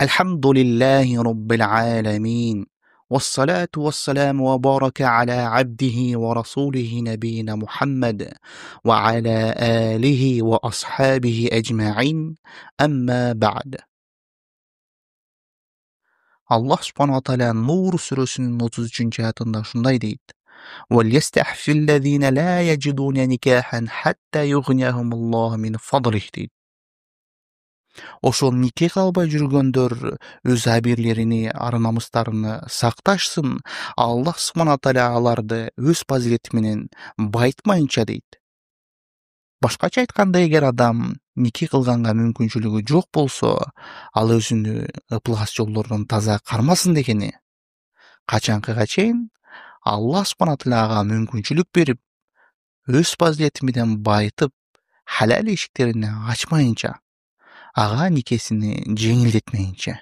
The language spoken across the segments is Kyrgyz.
الحمد لله رب العالمين والصلاة والسلام وبارك على عبده ورسوله نبينا محمد وعلى آله وأصحابه أجمعين أما بعد. Allah subhanahu wa ta'ala Nur surəsinin 33-cü ayətində şunday deyir: وَلْيَسْتَعْفِفِ الَّذِينَ لَا يَجِدُونَ نِكَاحًا حَتَّى يُغْنِيَهُمُ اللَّهُ مِنْ فَضْلِهِ deyir. Ошол нике калбай жүргөндөр өз абирлерини, ар-намыстарыны сакташсын, Аллах субхана тааля аларды өз фазилети менен байытмайынча дейт. Башкача айтканда, эгер адам нике кылганга мүмкүнчүлүгү жок болсо, ал өзүнү ыплас жолдордон таза кармасын дегени. Качанкыга чейин Аллах субхана тааля ага мүмкүнчүлүк берип, өз фазилети менен байытып, халал эшиктерин ачмайынча, ага никесини жеңилдетмейинче.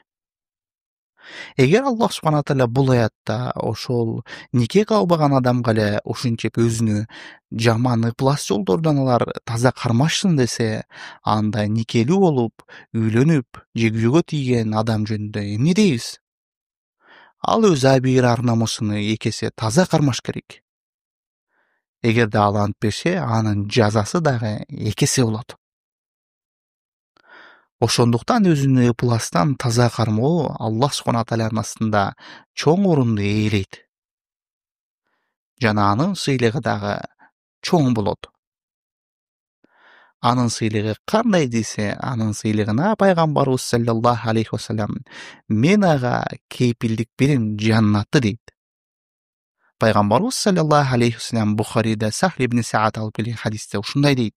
Эгер Аллах субхана тааля бул аятта ошол нике кылбаган адамга эле ушинчеп өзүнү жаман ыплас жолдордон алар таза кармашсын десе, анда никелүү болуп, үйлөнүп, же күйөөгө тийген адам жөнүндө эмне дейбиз? Ал өз абийир ар-намысыны эки эсе таза кармаш керек. Эгерде ал антпесе, анын жазасы дагы эки эсе болот. Ошондуктан өзүнү ыпластан таза кармоо Аллах субхана тааlanын астында чоң орунду ээлейт. Жана анын сыйлыгы дагы чоң болот. Анын сыйлыгы кандай десе, анын сыйлыгына пайгамбарыбыз саллаллаху алейхи вассалам: "Мен ага кепилдик берем жаннатты" дейт. Пайгамбарыбыз саллаллаху алейхи вассалам Бухарида Сахл ибн Саат алып келген хадисте ушундай дейт: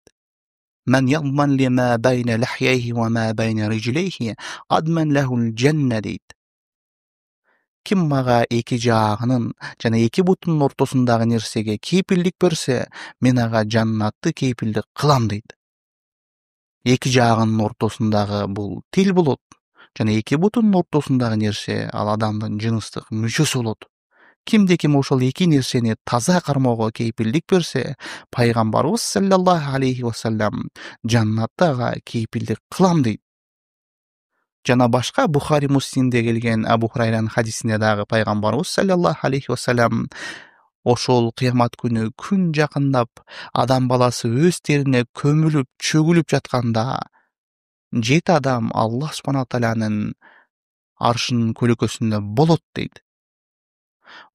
"Мен яضمن لما بين لحييه وما بين رجليه أضمن له الجنة" дейт. Ким мага эки жаагынын жана эки бутунун ортосундагы нерсеге кепилдик берсе, мен ага жаннатты кепилдик кылам дейт. Эки жаагынын ортосундагы бул тил болот, жана эки бутунун ортосундагы нерсе ал адамдын жыныстык мүчөсү болот. Кимде ким ошол эки нерсени таза кармоого кепилдик берсе, пайгамбарыбыз саллаллаху алейхи вассалам жаннатты ага кепилдик кылам дейт. Жана башка Бухари Муслимде келген Абу Хурайранын хадисинде дагы пайгамбарыбыз саллаллаху алейхи вассалам ошол кыямат күнү күн жакындап, адам баласы өз терине көмүлүп, чөгүлүп жатканда 7 адам Аллах субхана тааlanын аршынын көлөкөсүндө болот дейт.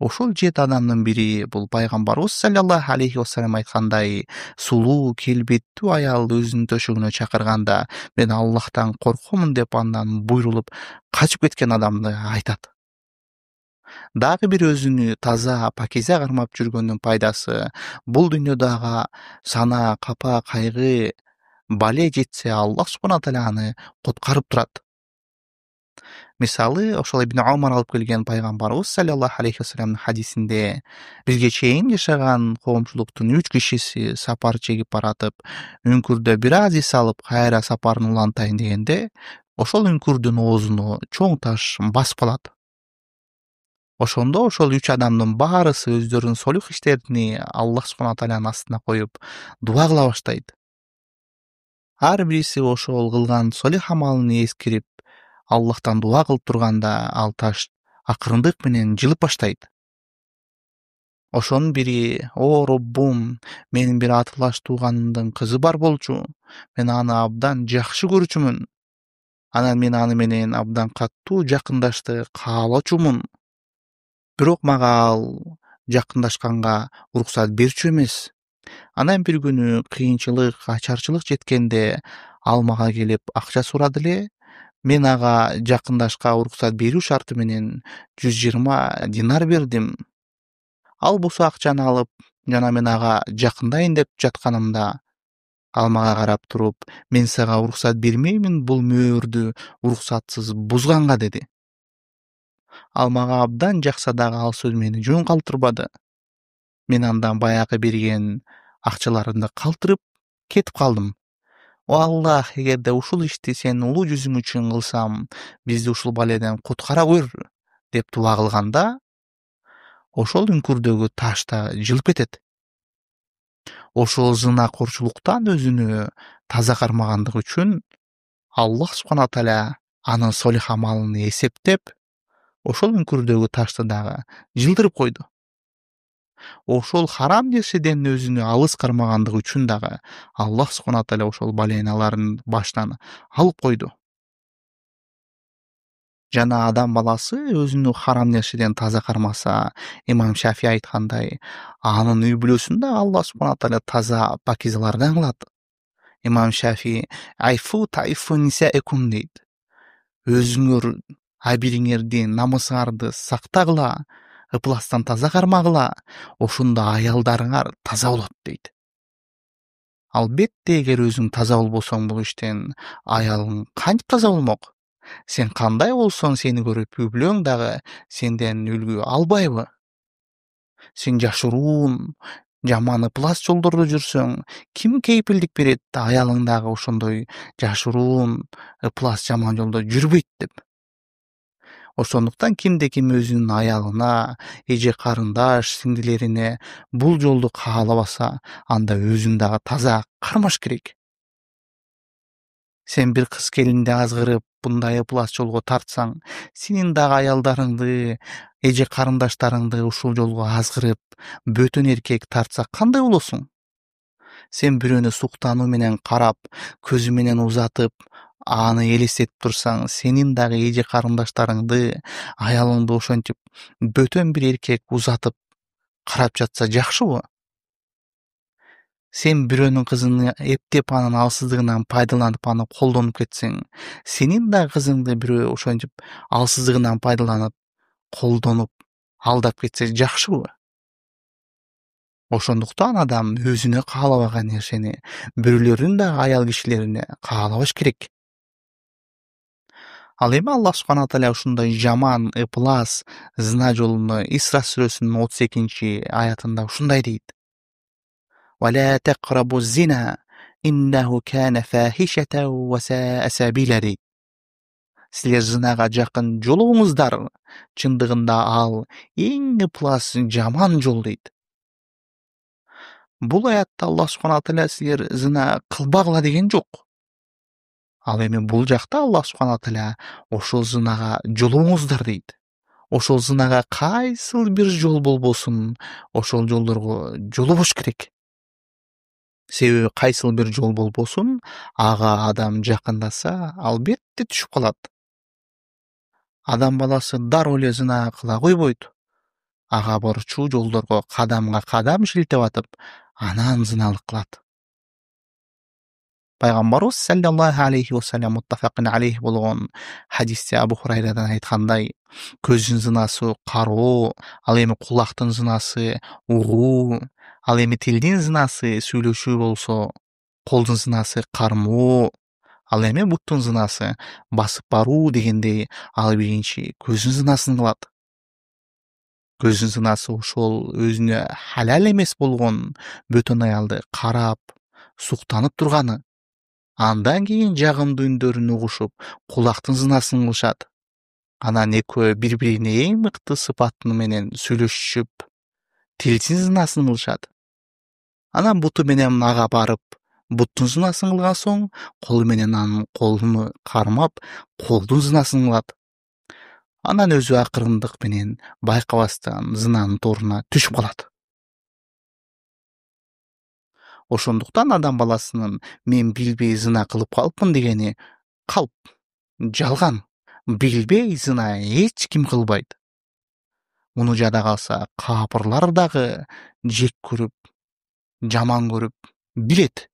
Ошол 7 адамдын бири бул пайгамбарыбыз саллаллаху алейхи вассалам айткандай, сулуу, келбеттүү аял өзүнүн төшөгүнө чакырганда, мен Аллахтан коркомун деп андан буйрулуп качып кеткен адамды айтат. Дагы бир өзүнү таза, пакиза кармап жүргөндүн пайдасы, бул дүйнөдөгү сана, капа, кайгы, бале жетсе, Аллах субхана тааля аны куткарып турат. Мисалы, ошол Ибн Умар алып келген пайгамбарыбыз саллаллаху алейхи вассаламдын хадисинде бизге чейин жашаган коомчулуктун 3 кишиси сапар чегип баратып, үңкүрдө бир аз эс алып, кайра сапарын улантайын дегенде, ошол үңкүрдүн оозуну чоң таш басып алат. Ошондо ошол 3 адамдын баарысы өздөрүнүн солих иштерини Аллах субхана тааlanын астына коюп, дуа кыла баштайт. Ар бириси ошол кылган солих амалын эскирип, Аллахтан дуа кылып турганда, ал таш акырындык менен жылып баштайт. Ошонун бири: "О Роббум, менин бир атылаш тууганымдын кызы бар болчу. Мен аны абдан жакшы көрчүмүн. Анан мен аны менен абдан катуу жакындашты каалоочумун. Бирок мага ал жакындашканга уруксат берчү эмес. Анан бир күнү кыйынчылык, ачарчылык жеткенде, ал мага келип акча сурады эле. Мен ага жакындашка уруксат берүү шарты менен 120 динар бердим. Ал болсо акчаны алып, жана мен ага жакындайын деп жатканымда, ал мага карап туруп, мен сага уруксат бермеймин бул мөөрдү уруксатсыз бузганга" деди. Ал мага абдан жакса дагы ал сөз мени жөн калтырбады. Мен андан баягы берген акчаларымды калтырып кетип калдым. "О Аллах, эгерде ушул ишти сенин улуу жүзүң үчүн кылсам, бизди ушул баледен куткара көр" деп дуа кылганда, ошол үңкүрдөгү таш да жылып кетет. Ошол зынакорчулуктан өзүнү таза кармагандыгы үчүн Аллах субхана тааля анын солих амалын эсептеп, ошол үңкүрдөгү ташты дагы жылдырып койду. Ошол харам нерседен өзүнү алыс кармагандыгы үчүн дагы Аллах субхана тааля ошол баленаларын башынан алып койду. Жана адам баласы өзүнү харам нерседен таза кармаса, имам Шафий айткандай, анын үй бүлөсүн да Аллах субхана тааля таза пакизалардан кылат. Имам Шафий айфу таифу нисаэкум дейт. Өзүңөр абириңердин намысыңарды сактагыла, ыпластан таза кармагыла, ошондо аялдарыңар таза болот дейт. Албетте эгер өзүң таза болбосоң бул иштен аялың кантип таза болмок? Сен кандай болсоң сени көрүп үй бүлөң дагы сенден үлгү албайбы? Сен жашыруун, жаман ыплас жолдордо жүрсөң, ким кейпилдик берет аялың дагы ошондой жашыруун, ыплас жаман жолдо жүрбөйт деп. Ошондуктан кимде-ким өзүнүн аялына, эже карындаш, сиңдилерине бул жолду каалабаса, анда өзүн дагы таза кармаш керек. Сен бир кыз келинди азгырып, мындай ыплас жолго тартсаң, сенин дагы аялдарыңды, эже карындаштарыңды ушул жолго азгырып, бөтөн эркек тартса кандай болосуң? Сен бирөөнү суктануу менен карап, көзү менен узатып, аны элестетип турсаң, сенин дагы эже карындаштарыңды, аялыңды ошентип бөтөн бир эркек узатып карап жатса жакшыбы? Сен бирөөнүн кызын эптеп анын алсыздыгынан пайдаланып аны колдонуп кетсең, сенин да кызыңды бирөө ошентип алсыздыгынан пайдаланып, колдонуп, алдап кетсе жакшыбы? Ошондуктан адам өзүнө каалабаган нерсени бирөөлөрдүн дагы аял кишилерине каалабаш керек. Ал эми Аллах субхана тааля ушундай жаман, ыплас, зына жолуну Исра сүрөсүнүн 32-аятында ушундай дейт: ولا تقربوا الزنا إنه كان فاحشة وساء سبيلا дейт. Силер зынага жакын жолобуңуздар. Чындыгында ал эң ыплас жаман жол дейт. Бул аятта Аллах субхана тааля силер зына кылбагыла деген жок. Ал эми бул жакта Аллах субхана тааля ошол зынага жолобуңуздар дейт. Ошол зынага кайсыл бир жол болбосун, ошол жолдорго жолобош керек. Себеби кайсыл бир жол болбосун, ага адам жакындаса, албетте түшүп калат. Адам баласы дароо эле зына кыла койбойт. Ага борчу жолдорго кадамга кадам шилтеп атып, анан зыналык кылат. Пайгамбарыбыз саллаллаху алейхи вассалам муттафакун алейх болгон хадисте Абу Хурайрадан айткандай, көздүн зынасы кароо, ал эми кулактын зынасы угуу, ал эми тилдин зынасы сүйлөшүү болсо, колдун зынасы кармоо, ал эми буттун зынасы басып баруу дегендей, ал биринчи көздүн зынасын кылат. Көздүн зынасы ошол өзүнө халал эмес болгон бөтөн аялды карап, суктанып турганы. Андан кийин жагымдуу үндөрүн угушуп, кулактын зынасын кылышат. Анан экөө бири-бирине эң мыкты сыпаты менен сүйлөшүп, тилдин зынасын кылышат. Анан буту менен ага барып, буттун зынасын кылган соң, колу менен анын колуну кармап, колдун зынасын кылат. Анан өзү акырындык менен байкабастан зынанын торуна түшүп калат. Ошондуктан адам баласынын мен билбей зына кылып калыпмын дегени калп, жалган. Билбей зына эч ким кылбайт. Муну жада калса, капырлар дагы жек көрүп, жаман көрүп билет.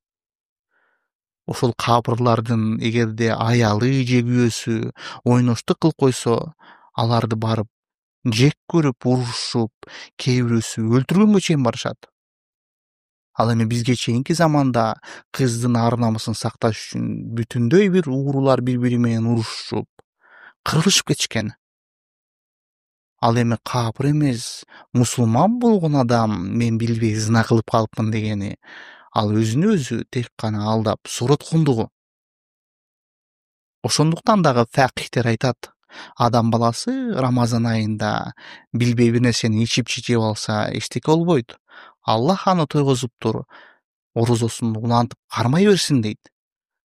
Ошол капырлардын эгерде аялы же күйөөсү ойноштук кылып койсо, аларды барып жек көрүп, урушуп, кээ бирөөсү өлтүргөнгө чейин барышат. Ал эми бизге чейинки заманда кыздын ар-намысын сакташ үчүн бүтүндөй бир уурулар бири-бири менен урушушуп, кырылышып кетишкен. Ал эми капыр эмес, мусулман болгон адам мен билбей зына кылып калыпмын дегени, ал өзүнө өзү тек гана алдап сороткондугу. Ошондуктан дагы факихтер айтат, адам баласы Рамазан айында билбей бир нерсени ичип жеп алса, эчтеке болбойт. Аллах аны тойгозуптур, орозосун улантып кармай берсин дейт.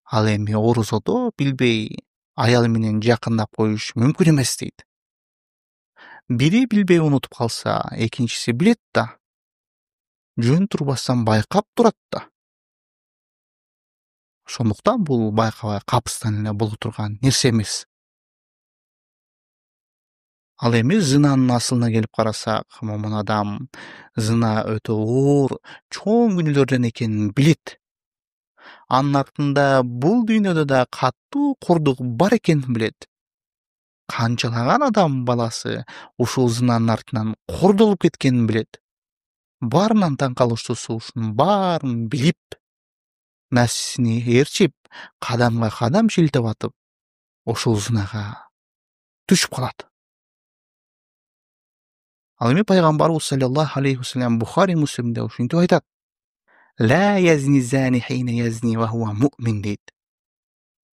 Ал эми орозодо билбей аялы менен жакындап коюш мүмкүн эмес дейт. Бири билбей унутуп калса, экинчиси билет да, жөн турбастан байкап турат да. Ошондуктан бул байкабай капыстан эле боло турган нерсе эмес. Ал эми зынанын асылына келип карасак, момун адам зына өтө оор, чоң күнөөлөрдөн экенин билет. Анын артында бул дүйнөдө да катуу кордук бар экенин билет. Канчалаган адам баласы ушул зынанын артынан кордолуп кеткенин билет. Баарынан таң калыштуусу ушунун баарын билип, нәпсисини ээрчип, кадамга кадам шилтеп атып, ошол зынага түшүп калат. Ал эми пайгамбарыбыз саллаллаху алейхи вассалам Бухари Муслимде ушинтип айтат: "Ла язни зани хина язни ва хуа муъмин" дейт.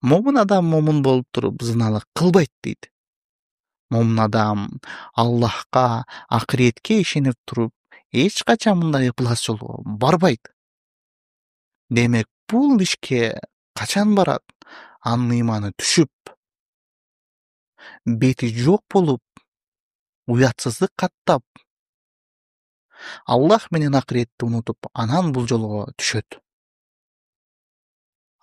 Момун адам момун болуп туруп зыналык кылбайт дейт. Момун адам Аллахка, акыретке ишенип туруп, эч качан мындай ыплас жолго барбайт. Демек, бул ишке качан барат? Анын ыйманы түшүп, бети жок болуп, уятсыздык каттап, Аллах менен акыретти унутуп, анан бул жолго түшөт.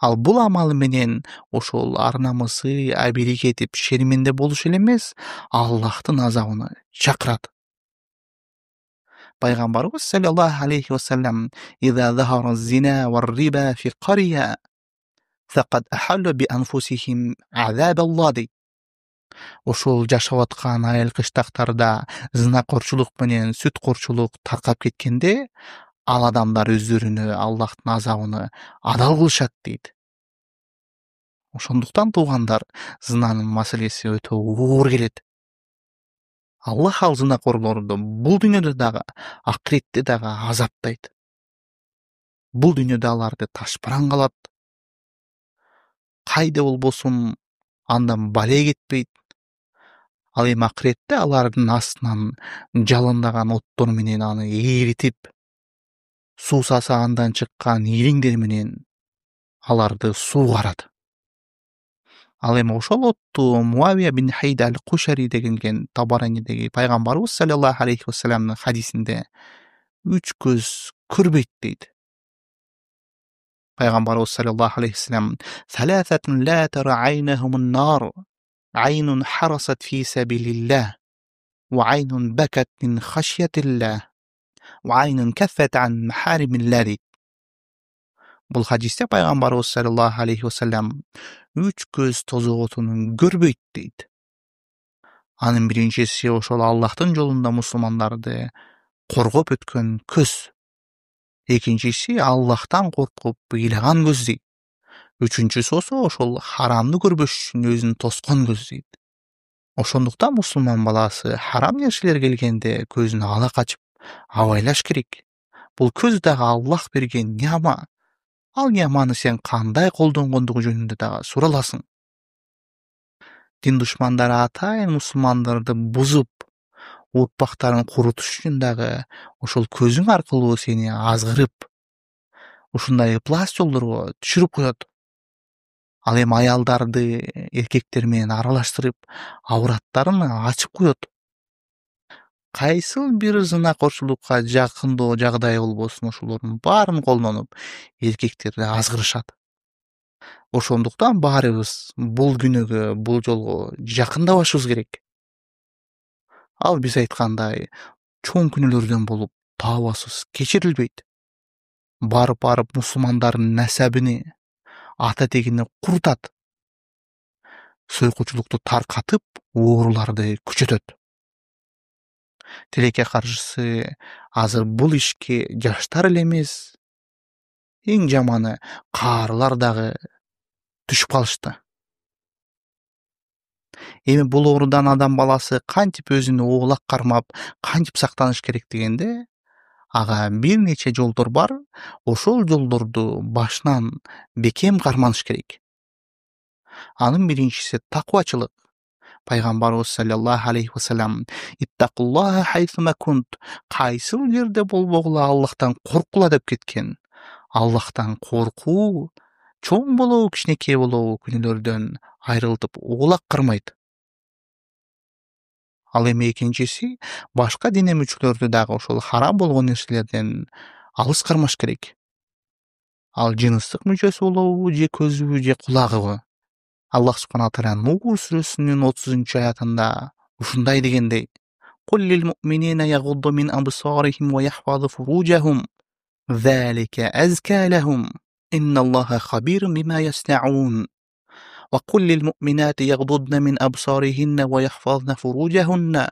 Ал бул амалы менен ошол ар намысы абийирик этип шерменде болуш эле эмес, Аллахтын азабына чакырат. Пайгамбарыбыз саллаллаху алейхи вассалам: "Иза захара зина ва риба фи кария, факад ахаллу би анфусихим азаб Аллах" дейт. Ошол жашап аткан айыл кыштактарда зынакорчулук менен сүткорчулук таркап кеткенде, ал адамдар өздөрүнө Аллахтын азабын адал кылышат дейт. Ошондуктан туугандар, зынанын маселеси өтө оор келет. Аллах ал зынакорлорду бул дүйнөдө дагы, акыретте дагы азаптайт. Бул дүйнөдө аларды ташпаран кылат. Кайда болбосун андан бале кетпейт. Ал эми акыретте алардын астынан жалындаган оттор менен аны эритип, суусасы андан чыккан ириңдер менен аларды суугарат. Ал эми ошол отту Муавия бин Хайд аль-Кушари деген Табаранидеги пайгамбарыбыз саллаллаху алейхи вассаламдын хадисинде үч көз көрбөйт дейт. Пайгамбарыбыз саллаллаху алейхи вассалам: "Саласатун ла тара айнахумун нар, айнун харасат фи сабилиллах, ва айнун бакат мин хашьятиллах, ва айнун каффат ан махаримиллах" дейт. Бул хадисте пайгамбарыбыз саллаллаху алейхи вассалам үч көз тозок отунун көрбөйт дейт. Анын биринчиси ошол Аллахтын жолунда мусулмандарды коргоп өткөн көз. Экинчиси Аллахтан коркуп ыйлаган көз дейт. Үчүнчүсү болсо ошол харамды көрбөш үчүн өзүн тоскон көз дейт. Ошондуктан мусулман баласы харам нерселер келгенде көзүн ала качып, абайлаш керек. Бул көз дагы Аллах берген нияма. Ал нияманы сен кандай колдонгондугу жөнүндө дагы сураласың. Дин душмандары атайын мусулмандарды бузуп, урпактарын курутуш үчүн дагы ошол көзүң аркылуу сени азгырып, ушундай ыплас жолдорго түшүрүп коет. Ал эми аялдарды эркектер менен аралаштырып, авраттарын ачып коет. Кайсыл бир зынакорчулукка жакындоо жагдай болбосун, ошолордун баарын колдонуп, эркектерди азгырышат. Ошондуктан баарыбыз бул күнөөгө, бул жолго жакындабашыбыз керек. Ал биз айткандай, чоң күнөөлөрдөн болуп, таабасыз кечирилбейт. Барып мусулмандардын насабини, ата тегини курутат. Сойкучулукту таркатып, ооруларды күчөтөт. Тилекке каршысы азыр бул ишке жаштар эле эмес, эң жаманы каарылар дагы түшүп калышты. Эми бул оорудан адам баласы кантип өзүнө оолак кармап, кантип сактаныш керек дегенде, ага бир нече жолдор бар. Ошол жолдорду башынан бекем карманыш керек. Анын биринчиси таквачылык. Пайгамбарыбыз саллаллаху алейхи вассалам: "Иттакуллаха хайсума кунт", кайсыл жерде болбогула Аллахтан коркула деп кеткен. Аллахтан коркуу чоң болобу, кичинекей болобу күнөөлөрдөн айрылтып уулак кырмайт. Ал эми экинчиси, башка дене мүчөлөрдү дагы ошол харам болгон нерселерден алыс кармаш керек. Ал жыныстык мүчөсү болобу, же көзүбү, же кулагыбы. Аллах субхана тааля Нур сүрөсүнүн 30-аятында ушундай дегендей: "Кул лил муъминина ягудду мин абсарихим ва яхфазу фуружахум, залика азка лахум. Инналлаха хабирун бима яснаун. Ва кул лил муъминати ягдудна мин абсарихинна ва яхфазна фуружахунна,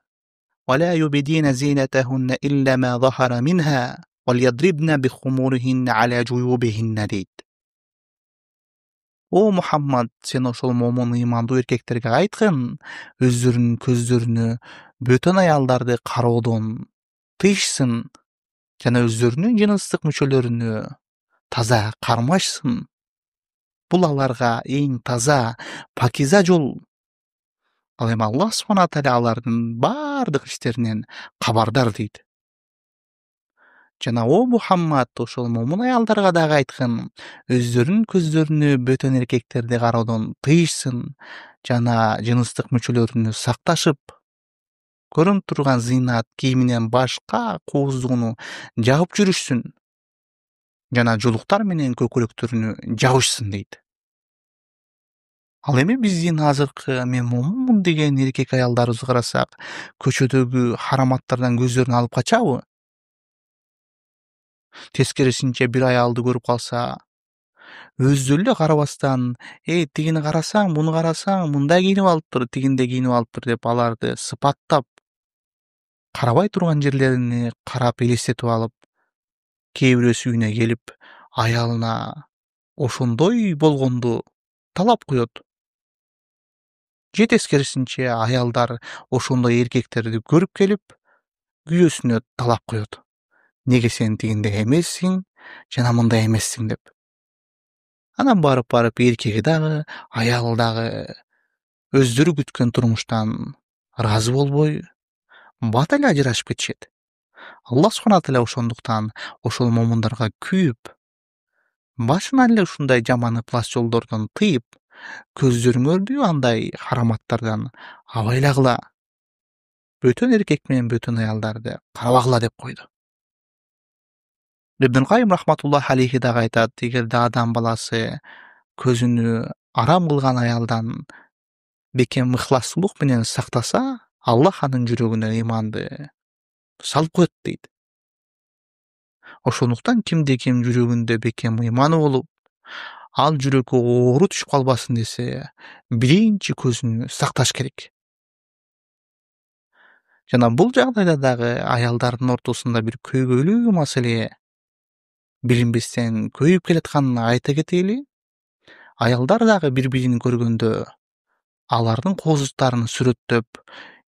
ва ла юбдина зинатахунна илля ма захара минха, вальядрибна бихумурихинна аля жуюбихинна" дейт. О Мухаммад, сен ошол момун ыймандуу эркектерге айткын, өздөрүнүн көздөрүнө бөтөн аялдарды кароодон тыйышсын жана өздөрүнүн жыныстык мүчөлөрүнө таза кармашсын. Бул аларга эң таза, пакиза жол. Ал эми Аллах субхана тааля алардын бардык иштеринен кабардар дейт. Жана о Мухаммад, ошол момун аялдарга дагы айткын, өздөрүнүн көздөрүнө бөтөн эркектерди кароодон тыйышсын жана жыныстык мүчөлөрүнү сакташып, көрүнүп турган зыйнат кийиминен башка кооздугуну жаап жүрүшсүн жана жулуктар менен көкүрөктөрүнү жабышсын дейт. Ал эми биздин азыркы "мен момунмун" деген эркек аялдарыбызды карасак, көчөдөгү хараматтардан көздөрүн алып качабы? Тескерисинче бир аялды көрүп калса, өздөрү эле карабастан, тигини карасаң, муну карасаң, мындай кийинип алыптыр, тигиндей кийинип алыптыр" деп аларды сыпаттап, карабай турган жерлерине карап элестетип алып, кээ бирөөсү үйүнө келип, аялына ошондой болгонду талап коет. Же тескерисинче аялдар ошондой эркектерди көрүп келип, күйөөсүнө талап коет. Неге сен тигиндей эмессиң жана мындай эмессиң деп. Анан барып эркеги дагы, аялы дагы өздөрү күткөн турмуштан ыраазы болбой, бат эле ажырашып кетишет. Аллах субхана тааля ошондуктан ошол момундарга күйүп, башынан эле ушундай жаман ыплас жолдордон тыйып, көздөрүңөрдү андай хараматтардан абайлагыла, бөтөн эркек менен бөтөн аялдарды карабагыла деп койду. Ибн Кайым рахматуллахи алейхи дагы айтат: эгерде адам баласы көзүнө арам кылган аялдан бекем ыхластуулук менен сактаса, Аллах анын жүрөгүнө ыйманды салып коет дейт. Ошондуктан кимде ким жүрөгүндө бекем ыйманы болуп, ал жүрөккө оору түшүп калбасын десе, биринчи көзүнө сакташ керек. Жана бул жагдайда дагы аялдардын ортосунда бир көйгөйлүү маселе билинбестен көйүп келатканын айта кетели. Аялдар дагы бири-бирин көргөндө алардын кооздуктарын сүрөттөп,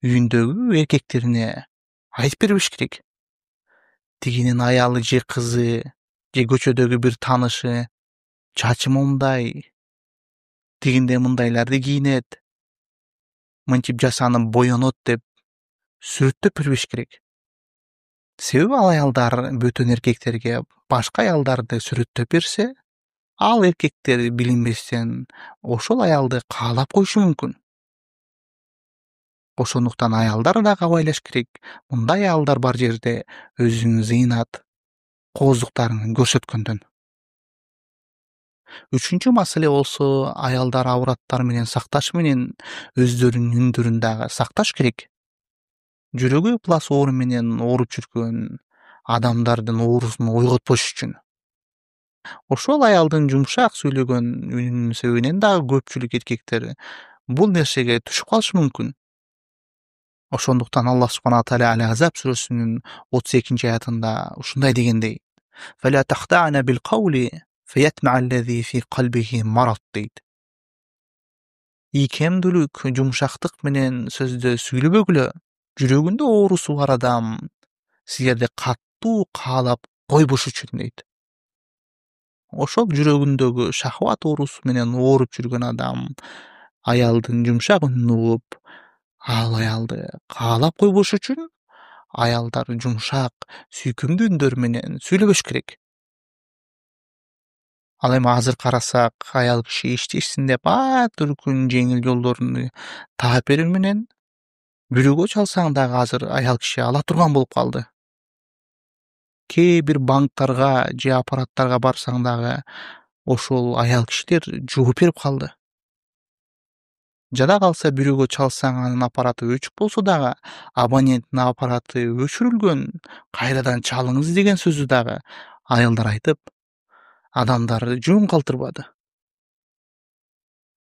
үйүндөгү эркектерине айтып бербеш керек. Тигинин аялы же кызы, же көчөдөгү бир таанышы чачы момундай, тигиндей мындайларды кийинет, мынтип жасанып боенот деп сүрөттөп бербеш керек. Себеби ал аялдар бөтөн эркектерге башка аялдарды сүрөттөп берсе, ал эркектер билинбестен ошол аялды каалап коюшу мүмкүн. Ошондуктан аялдар дагы абайлаш керек. Мындай аялдар бар жерде өзүнүн зыйнат, кооздуктарын көрсөткөндөн. Үчүнчү маселе болсо, аялдар авраттары менен сакташ менен өздөрүнүн үндөрүн дагы сакташ керек. Жүрөгү ыплас оору менен ооруп жүргөн адамдардын оорусун ойготпош үчүн. Ошол аялдын жумшак сүйлөгөн үнүнүн себебинен дагы көпчүлүк эркектер бул нерсеге түшүп калышы мүмкүн. Ошондуктан Аллах субхана тааля Ал-Азаб сүрөсүнүн 32-аятында ушундай дегендей: "Фала тахтa'na bil qawli fayatma'a allazi fi qalbihi marad" дейт. Ийкемдүүлүк, жумшактык менен сөздө сүйлөбөгүлө. Жүрөгүндө оорусу бар адам силерди каттуу каалап койбош үчүн дейт. Ошол жүрөгүндөгү шахват оорусу менен ооруп жүргөн адам аялдын жумшак үнүн угуп, ал аялды каалап койбош үчүн аялдар жумшак, сүйкүмдүү үндөр менен сүйлөбөш керек. Ал эми азыр карасак, аял киши иштешсин деп түркүн жеңил жолдорун таап берүү менен бирөөгө чалсаң дагы азыр аял киши ала турган болуп калды. Кээ бир банктарга же аппараттарга барсаң дагы ошол аял кишилер жооп берип калды. Жада калса бирөөгө чалсаң анын аппараты өчүк болсо дагы абоненттин аппараты өчүрүлгөн, кайрадан чалыңыз деген сөздү дагы аялдар айтып, адамдарды жөн калтырбады.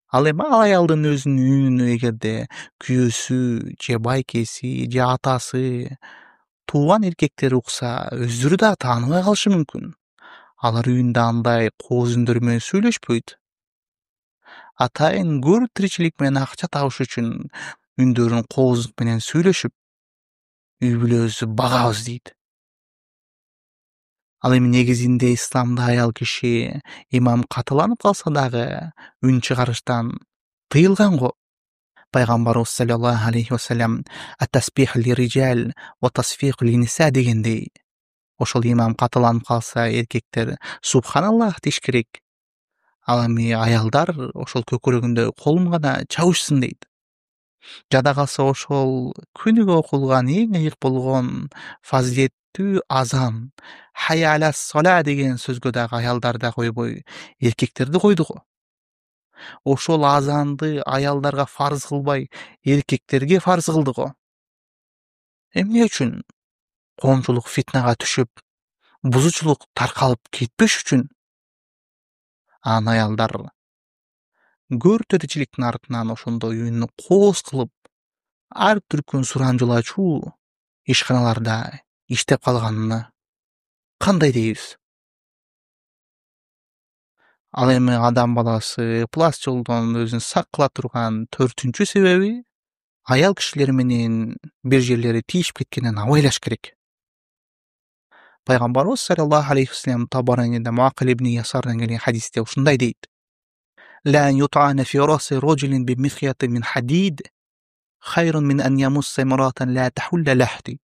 Ал эми ал аялдын өзүнүн үнүнө эгерде күйөөсү же байкеси же атасы, тууган эркектери укса, өздөрү дагы тааныбай калышы мүмкүн. Алар үйүндө андай кооз үндөр менен сүйлөшпөйт. Атайын көр тиричилик менен акча табыш үчүн үндөрүн кооздук менен сүйлөшүп, үй бүлөбүздү багабыз дейт. Ал эми негизинде исламда аял киши имам катыланып калса дагы үн чыгарыштан тыйылган го. Пайгамбарыбыз саллаллаху алейхи вассалам ат-таспих лириджал ва тасфих линиса дегендей, ошол имам катыланып калса эркектер субханаллах деш керек. Ал эми аялдар ошол көкүрөгүндө колун гана чабышсын дейт. Жада калса ошол күнүгө окулган эң ыйык болгон фазилеттүү азан «Хайя аля сола» деген сөзгө дагы аялдар да койбой, эркектерди койду го. Ошол азанды аялдарга фарз кылбай, эркектерге фарз кылды го. Эмне үчүн? Коомчулук фитнага түшүп, бузуучулук таркалып кетпеш үчүн. Анан аялдар көр төрөчүлүктүн артынан ошондой үнү кооз кылып, ар түркүн сурамжылачуу ишканаларда иштеп калганына кандай дейбиз? Ал эми адам баласы ыплас жолдон өзүн сакла турган төртүнчү себеби аял кишилер менен бир жерлери тийишип кеткенин абайлаш керек. Пайгамбарыбыз саллаллаху алейхи вассалам Табаранида Муакил ибн Ясардан келген хадисте ушундай дейт: لا أن يطعن في رأس رجل بمخيط من حديد خير من أن يمس امرأة لا تحل له дейт.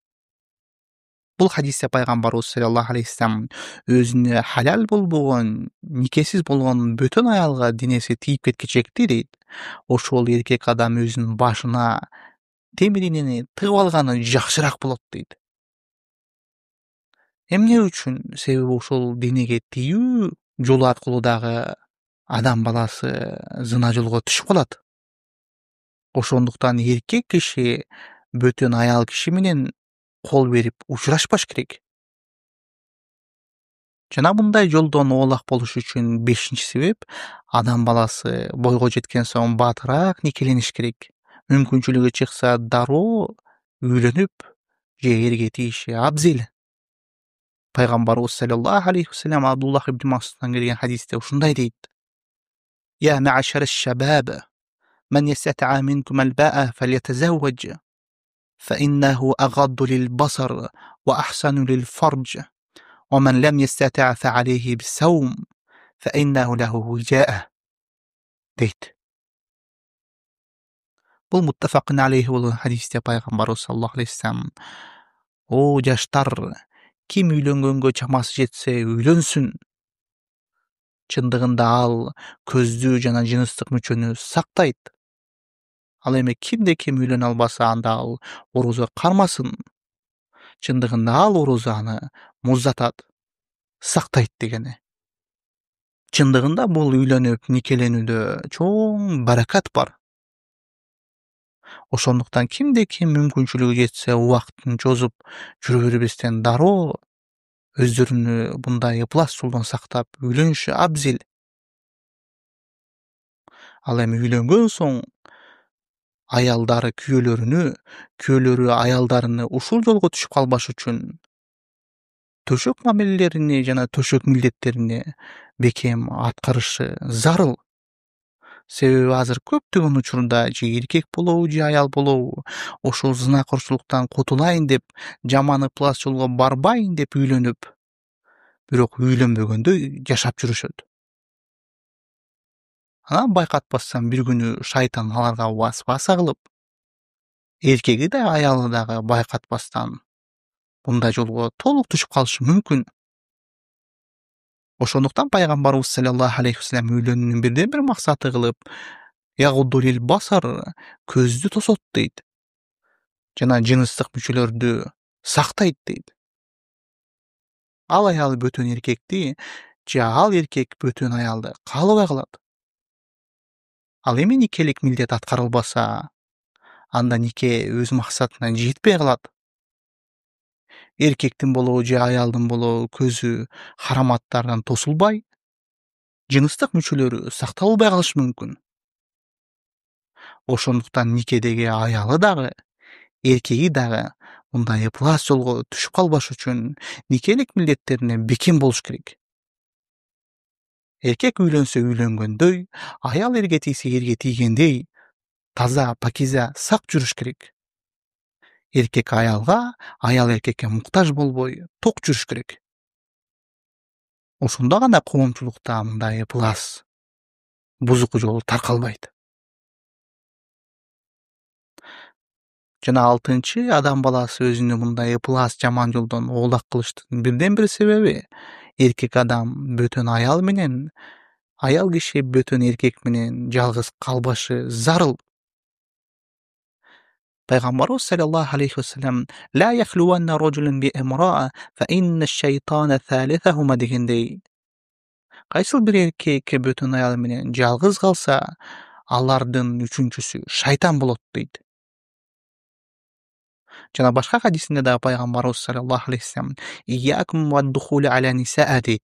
Бул хадисте пайгамбарыбыз саллаллаху алейхи вассалам өзүнө халал болбогон, никесиз болгон бөтөн аялга денеси тийип кеткичекти дейт. Ошол эркек адам өзүнүн башына темир ийнени тыгып алганы жакшыраак болот дейт. Эмне үчүн? Себеби ошол денеге тийүү жолу аркылуу дагы адам баласы зына жолго түшүп калат. Ошондуктан эркек киши бөтөн аял киши менен кол берип учурашпаш керек. Жана мындай жолдон оолак болуш үчүн 5-чи себеп адам баласы бойго жеткен соң баатыраак никелениш керек. Мүмкүнчүлүгү чыкса дароо үйлөнүп же эрге тийиши абзел. Пайгамбарыбыз саллаллаху алейхи вассалам Абдуллах ибн Масуддан келген хадисте ушундай дейт: يا معشر الشباب من يستطع منكم الباءة فليتزوج فإنه أغض للبصر وأحسن للفرج ومن لم يستطع فعليه بالصوم فإنه له وجاءة дейт. Бул муттафакун алейхи болгон хадисте пайгамбарыбыз саллаллаху алейхи вассалам: "О жаштар, ким үйлөнгөнгө чамасы жетсе үйлөнсүн. Чындыгында ал көздү жана жыныстык мүчөнү сактайт. Ал эми кимде ким үйлөнө албаса, анда ал орозо кармасын. Чындыгында ал орозаны муздатат, сактайт" дегени. Чындыгында бул үйлөнүп никеленүүдө чоң баракат бар. Ошондуктан кимде ким мүмкүнчүлүгү жетсе убакытын чозуп жүрө бербестен дароо өздөрүнү мындай ыплас жолдон сактап үйлөнүшү абзел. Ал эми үйлөнгөн соң аялдары күйөөлөрү аялдарыны ушул жолго түшүп калбаш үчүн төшөк мамилелерине жана төшөк милдеттерине бекем аткарышы зарыл. Себеби азыр көптөгөн учурда же эркек болобу же аял болобу ошол зынакорчулуктан кутулайын деп, жаман ыплас жолго барбайын деп үйлөнүп, бирок үйлөнбөгөндөй жашап жүрүшөт. Анан байкатпастан бир күнү шайтан аларга васваса кылып, эркеги да аялы дагы байкатпастан мындай жолго толук түшүп калышы мүмкүн. Ошондуктан пайгамбарыбыз саллаллаху алейхи вассалам үйлөнүүнүн бирден бир максаты кылып ягуддулил басар көздү тосот дейт жана жыныстык мүчөлөрдү сактайт дейт. Ал аял бөтөн эркекти же ал эркек бөтөн аялды каалабай калат. Ал эми никелик милдет аткарылбаса, анда нике өз максатына жетпей калат. Эркектин болобу же аялдын болобу көзү хараматтардан тосулбай, жыныстык мүчөлөрү сакталбай калышы мүмкүн. Ошондуктан никедеги аялы дагы, эркеги дагы мындай ыплас жолго түшүп калбаш үчүн никелик милдеттерине бекем болуш керек. Эркек үйлөнсө үйлөнгөндөй, аял эрге тийсе эрге тийгендей таза, пакиза, сак жүрүш керек. Эркек аялга, аял эркекке муктаж болбой, ток жүрүш керек. Ошондо гана коомчулукта мындай ыплас, бузуку жол таркалбайт. Жана 6-чы, адам баласы өзүнү мындай ыплас жаман жолдон оолак кылыштын бирден бир себеби эркек адам бөтөн аял менен, аял киши бөтөн эркек менен жалгыз калбашы зарыл. Пайгамбарыбыз саллаллаху алейхи вассалам ла яхлуанна раджулун би имраа фа инна шайтана салисахума дегендей, кайсыл бир эркек бөтөн аял менен жалгыз калса, алардын үчүнчүсү шайтан болот дейт. Жана башка хадисинде да пайгамбарыбыз саллаллаху алейхи вассалам иякум вад-духули аля нисаа дейт.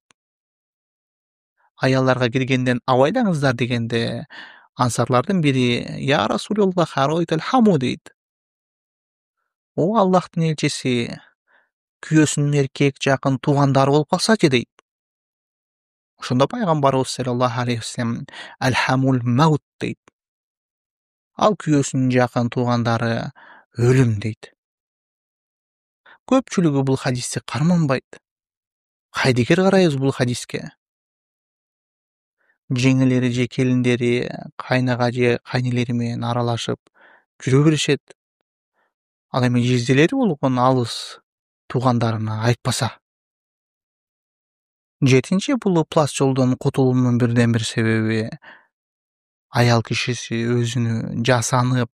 Аялларга киргенден абайлаңыздар дегенде, ансарлардын бири я Расулуллах аройтал хаму дейт. О Аллахтын элчиси, күйөөсүнүн эркек жакын туугандары болуп калсачы дейт. Ошондо пайгамбарыбыз саллаллаху алейхи вассалам аль-хамул маут дейт. Ал күйөөсүнүн жакын туугандары өлүм дейт. Көпчүлүгү бул хадисти карманбайт. Кайдыгер карайбыз бул хадиске? Жеңелери же келиндери кайнага же кайнелери менен аралашып жүрө беришет. Ал эми жезделери болгон алыс туугандарына айтпаса. 7-нчи, бул ыплас жолдон кутулуунун бирден бир себеби аял кишиси өзүнү жасанып,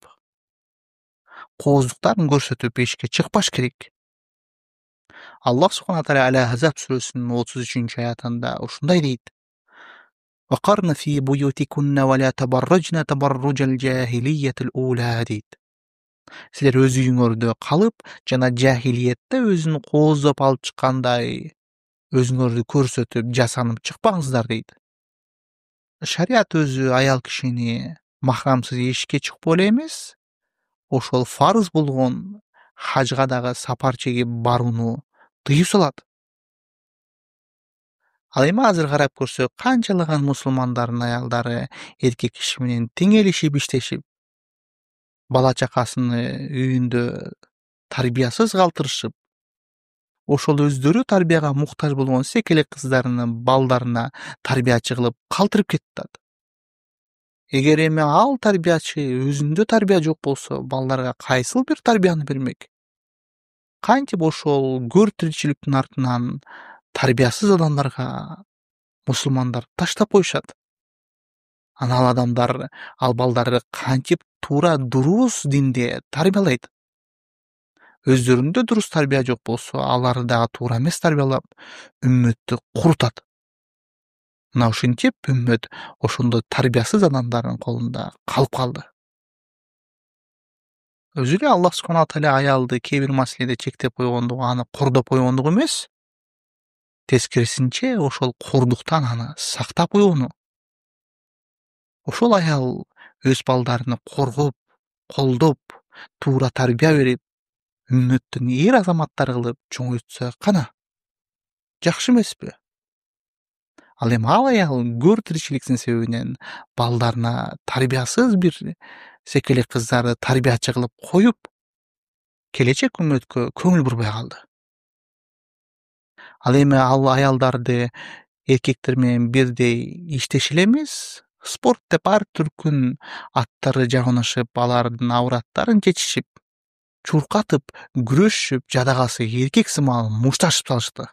кооздуктарын көрсөтүп эшикке чыкпаш керек. Аллах субхана тааля Аль-Ахзаб сүрөсүнүн 33-аятында ушундай дейт: وقرن في بيوتكن ولا تبرجن تبرج الجاهلية الأولى дейт. Силер өз үйүңөрдө калып, жана жахилиетте өзүн кооздоп алып чыккандай өзүңөрдү көрсөтүп, жасанып чыкпаңыздар дейт. Шарият өзү аял кишини махрамсыз эшикке чыкпоо эле эмес, ошол фарыз болгон хажга дагы сапар чегип барууну тыюу салат. Ал эми азыр карап көрсөк, канчалаган мусулмандардын аялдары эркек киши менен тең элишип иштешип, бала чакасыны үйүндө тарбиясыз калтырышып, ошол өздөрү тарбияга муктаж болгон секелек кыздарынын балдарына тарбиячы кылып калтырып кетип. Эгер эми ал тарбиячы өзүндө тарбия жок болсо, балдарга кайсыл бир тарбияны бермек? Кантип ошол көр тиричиликтин артынан тарбиясыз адамдарга мусулмандар таштап коюшат? Анан ал адамдар, ал балдарды кантип туура дуруус динде тарбиялайт? Өздөрүндө дуруус тарбия жок болсо, аларды дагы туура эмес тарбиялап, үммөттү курутат. Мына ушинтип үммөт ошондой тарбиясыз адамдардын колунда калып калды. Өзү эле Аллах субхана тааля аялды кээ бир маселеде чектеп койгондугу, аны кордоп койгондугу эмес, тескерисинче ошол кордуктан аны сактап койгону. Ошол аял өз балдарына коргоп, колдоп, туура тарбия берип, үммөттүн эр азаматтары кылып чоңойтса кана? Жакшы эмеспи? Ал эми ал аял көр тиричиликтин себебинен балдарына тарбиясыз бир секелек кыздарды тарбиячы кылып коюп, келечек үммөткө көңүл бурбай калды. Ал эми ал аялдарды эркектер менен бирдей иштеши эле эмес, спорт деп ар түркүн аттары жагынышып, алардын авраттарын чечишип, чуркатып, күрөшүп, жадагасы эркек сымал мушташып салышты.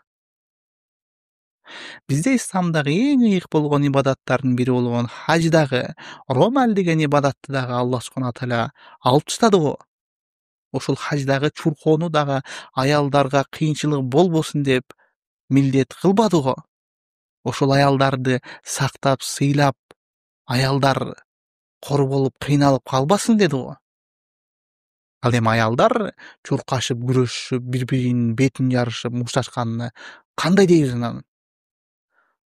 Бизде исламдагы эң ыйык болгон ибадаттардын бири болгон хаж дагы, ромаль деген ибадатты дагы Аллах субхана тааля алып таштады го. Ошол хаждагы чуркоону дагы аялдарга кыйынчылык болбосун деп милдет кылбады го. Ошол аялдарды сактап, сыйлап, аялдар кор болуп, кыйналып калбасын деди го. Ал эми аялдар чуркашып, күрөшүп, бири-биринин бетин жарышып, мушташканына кандай дейбиз анан?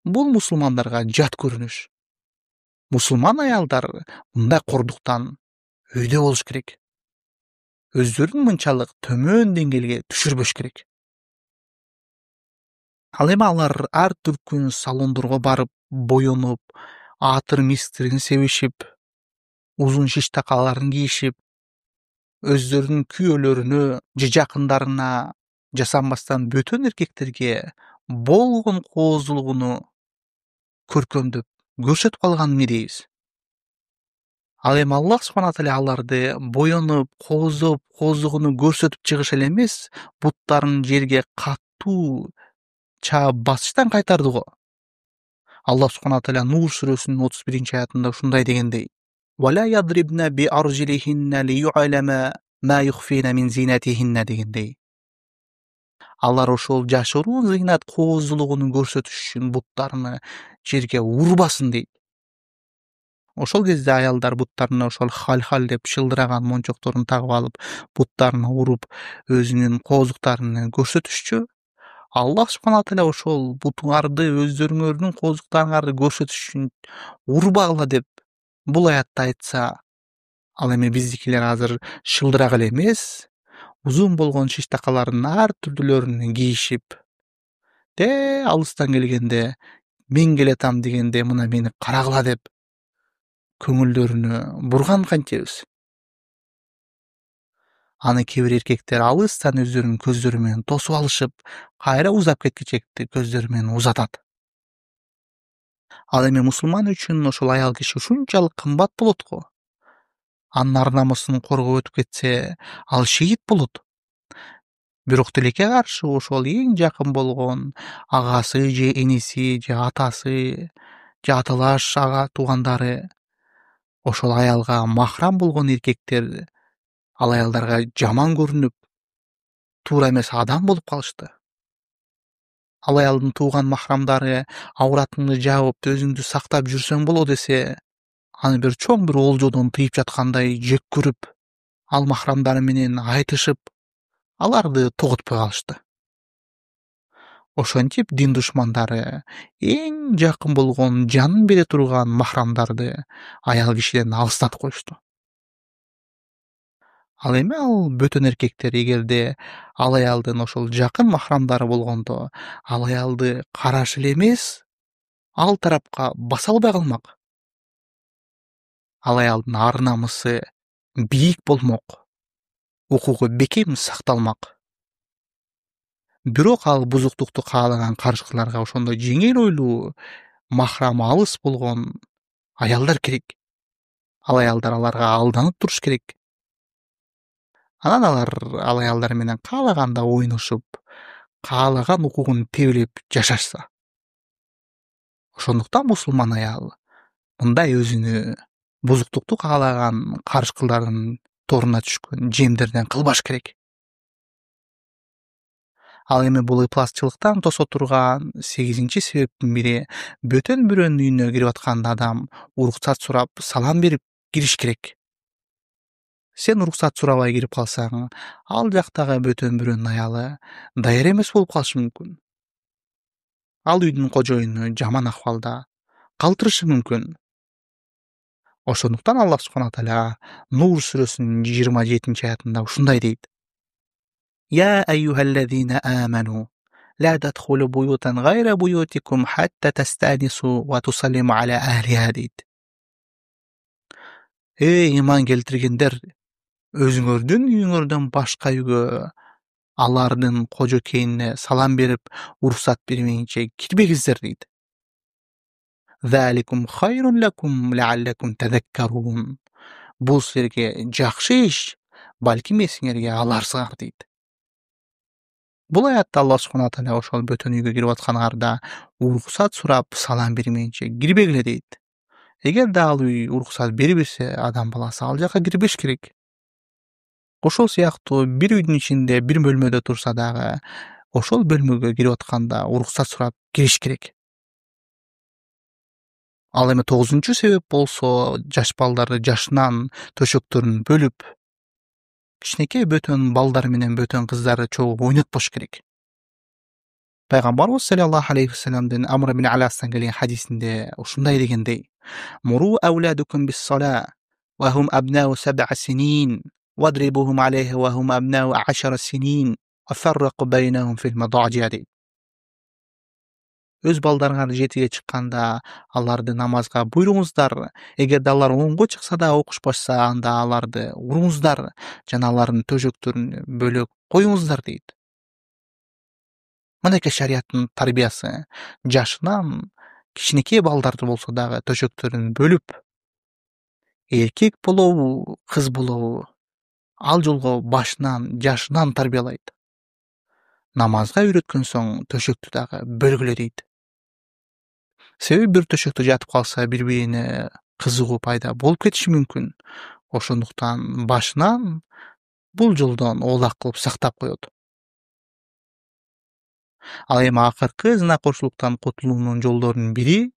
Бул мусулмандарга жат көрүнүш. Мусулман аялдар мындай кордуктан өйдө болуш керек. Өздөрүн мынчалык төмөн деңгээлге түшүрбөш керек. Ал эми алар ар түркүн салондорго барып, боенуп, аатыр мистерин себишип, узун шиш такаларын кийишип, өздөрүнүн күйөөлөрүнө же жакындарына жасанбастан бөтөн эркектерге болгон коозулугуну көркөмдөп көрсөтүп калганын эмне дейбиз? Ал эми Аллах субхана тааля аларды боенуп, кооздугуну көрсөтүп чыгыш эле эмес, буттарын жерге катуу чаап басыштан кайтарды го. Аллах субхана тааля Нур сүрөсүнүн 31-аятында ушундай дегендей: "Вала ядрибна би аржилихинна лию'алама ма юхфина мин зинатихинна" дегендей. Алар ошол жашыруун зыйнат кооздулугуну көрсөтүш үчүн буттарыны жерге урбасын дейт. Ошол кезде аялдар буттарына ошол хал деп шылдыраган мончокторун тагып алып, буттарына уруп, өзүнүн кооздуктарын көрсөтүшчү. Аллах субхана тааля ошол бутуңарды өздөрүңөрдүн кооздуктарыңарды көрсөтүш үчүн урбагыла деп бул аятта айтса, ал эми биздикилер азыр шылдырак эле эмес, узун болгон шиш такалардын ар түрдүүлөрүн кийишип, алыстан келгенде мен келатам дегенде мына мени карагыла деп көңүлдөрүнө бурган кантебиз? Аны кээ бир эркектер алыстан өздөрүнүн көздөрү менен тосуп алышып, кайра узап кеткичекти көздөрү менен узатат. Ал эми мусулман үчүн ошол аял киши ушунчалык кымбат болот го. Анын ар намысын коргоп өтүп кетсе, ал шейит болот. Бирок тилекке каршы ошол эң жакын болгон агасы же эниси же атасы же аталаш ага туугандары, ошол аялга махрам болгон эркектер ал аялдарга жаман көрүнүп, туура эмес адам болуп калышты. Ал аялдын тууган махрамдары авратыңды жаап, өзүңдү сактап жүрсөң болот десе, аны бир чоң бир олжодон тыйып жаткандай жек көрүп, ал махрамдары менен айтышып, аларды тоготпой калышты. Ошентип дин душмандары эң жакын болгон, жанын бере турган махрамдарды аял кишиден алыстатып коюшту. Ал эми ал бөтөн эркектер эгерде ал аялдын ошол жакын махрамдары болгондо, ал аялды караш эле эмес, ал тарапка баса албай калмак. Ал аялдын ар намысы бийик болмок, укугу бекем сакталмак. Бирок ал бузуктукту каалаган карышкыларга ошондой жеңил ойлуу, махрамы алыс болгон аялдар керек. Ал аялдар аларга алданып туруш керек. Анан алар ал аялдар менен каалаганда ойношуп, каалаган укугун тебелеп жашашса. Ошондуктан мусулман аял мындай өзүнү бузуктукту каалаган карышкылардын торуна түшкөн жемдерден кылбаш керек. Ал эми бул ыпласчылыктан тосо турган 8-себептин бири, бөтөн бирөөнүн үйүнө кирип атканда адам уруксат сурап, салам берип кириш керек. Сен уруксат сурабай кирип калсаң, ал жактагы бөтөн бирөөнүн аялы даяр эмес болуп калышы мүмкүн. Ал үйдүн кожоюну жаман акыбалда калтырышы мүмкүн. Ошондуктан Аллах субхана тааля Нур сүрөсүнүн 27-аятында ушундай дейт: "Я айюхаллазина аману ла тадхулу буютан гайра буютикум хатта тастанису ва тусаллиму аля ахлиха" дейт. Эй иман келтиргендер, өзүңөрдүн үйүңөрдөн башка үйгө алардын кожокейине салам берип, уруксат бермейинче кирбеңиздер дейт. Заликум хайрун лакум лааллакум тазаккарун. Бул силерге жакшы иш, балким эсиңерге аларсыңар дейт. Бул аятта Аллах субхана тааля ошол бөтөн үйгө кирип атканыңарда уруксат сурап салам бермейинче кирбегиле дейт. Эгерде ал үй уруксат бербесе, адам баласы ал жакка кирбеш керек. Ошол сыяктуу бир үйдүн ичинде бир бөлмөдө турса дагы, ошол бөлмөгө кирип атканда уруксат сурап кириш керек. Ал эми 9-себеп болсо, жаш балдарды жашынан төшөктөрүн бөлүп, кичинекей бөтөн балдар менен бөтөн кыздарды чогуу ойнотпош керек. Пайгамбарыбыз саллаллаху алейхи вассаламдын Амр ибн Аластан келген хадисинде ушундай дегендей: "Муру ауладукум бис-сала ва хум абнау 7 синин, вадрибухум алейха ва хум абнау 10 синин, ва фарраку байнахум фил мададжиа" дейт. Өз балдарыңар 7ге чыкканда аларды намазга буйруңуздар. Эгерде алар 10го чыкса да окушпашса, анда аларды уруңуздар жана алардын төшөктөрүн бөлөк коюңуздар дейт. Мынакей шариаттын тарбиясы. Жашынан кичинекей балдарды болсо дагы төшөктөрүн бөлүп, эркек болобу, кыз болобу, ал жолго башынан, жашынан тарбиялайт. Намазга үйрөткөн соң төшөктү дагы бөлгүлө дейт. Себеби бир төшөктө жатып калса, бири-бирине кызыгуу пайда болуп кетиши мүмкүн. Ошондуктан башынан бул жолдон оолак кылып сактап коет. Ал эми акыркы зынакорчулуктан кутулуунун жолдорунун бири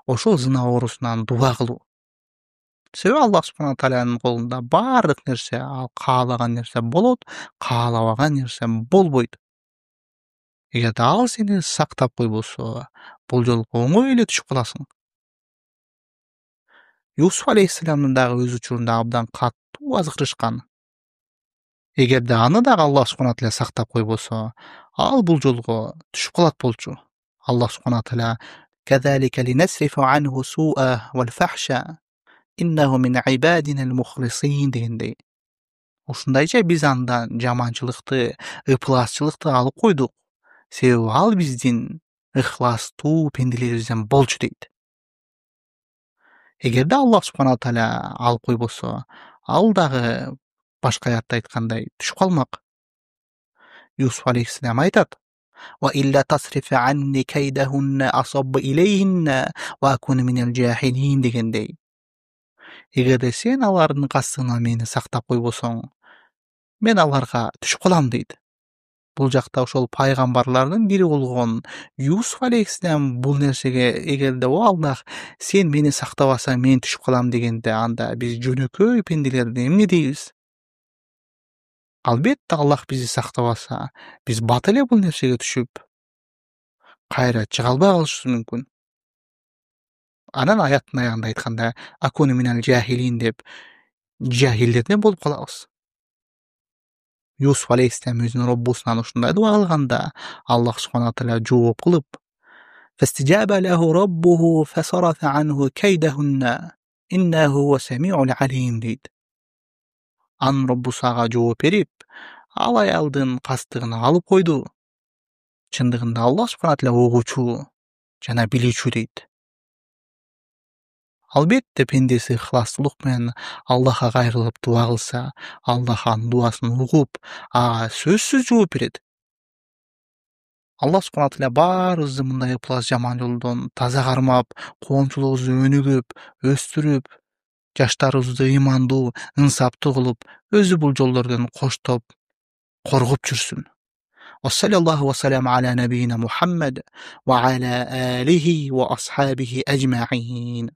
ошол зына оорусунан дуба кылуу. Себеби Аллах субхана тааlanын колунда баардык нерсе, ал каалаган нерсе болот, каалабаган нерсе болбойт. Эгерде ал сени сактап койбосо, бул жолго оңой эле түшүп каласың. Юсуф алейхиссаламдын дагы өз учурунда абдан катуу азгырышкан. Эгерде аны дагы Аллах субхана тааля сактап койбосо, ал бул жолго түшүп калат болчу. Аллах субхана тааля: "Казалика линасрифа анху су'a вал фахша, иннаху мин ибадина ал-мухлисин" дегендей. Ушундайча биз андан жаманчылыкты, ыпласчылыкты алып койдук. Себеби ал биздин ыхластуу пенделерибизден болчу дейт. Эгерде Аллах субхана тааля алып койбосо, ал дагы башка аятта айткандай түшүп калмак. Юсуф алейхиссалам айтат: "Ва илля тасрифа анни кайдахунна асаббу илейхинна ва акуну минал жахилин" дегендей. Эгерде сен алардын кастыгынан мени сактап койбосоң, мен аларга түшүп калам дейт. Бул жакта ошол пайгамбарлардын бири болгон Юсуф алейхиссалам бул нерсеге эгерде "О Аллах, сен мени сактабасаң, мен түшүп калам" дегенде, анда биз жөнөкөй пенделерден эмне дейбиз? Албетте Аллах бизди сактабаса, биз бат эле бул нерсеге түшүп, кайра чыга албай калышыбыз мүмкүн. Анан аяттын аягында айтканда "Акуну минал жахилин" деп, жахилдерден болуп калабыз. Юсуф алейхиссалам өзүнүн Роббусунан ушундай дуа кылганда, Аллах субхана тааля жооп кылып: "Фастижаба лаху раббуху фасарафа анху кайдахунна, иннаху хува самиул алим" дейт. Анын Роббусу ага жооп берип, ал аялдын кастыгын алып койду. Чындыгында Аллах субхана тааля угуучу жана билүүчү дейт. Албетте пендеси ыхластуулук менен Аллахка кайрылып дуа кылса, Аллах анын дубасын угуп, ага сөзсүз жооп берет. Аллах субхана тааля баарыбызды мындай ыплас жаман жолдон таза кармап, коомчулугубузду өнүгүп, өстүрүп, жаштарыбызды ыймандуу, ынсаптуу кылып, өзү бул жолдордон коштоп, коргоп жүрсүн. Вассалаллаху вассалам аля набийина Мухаммад ва аля алихи ва асхабихи ажмаин.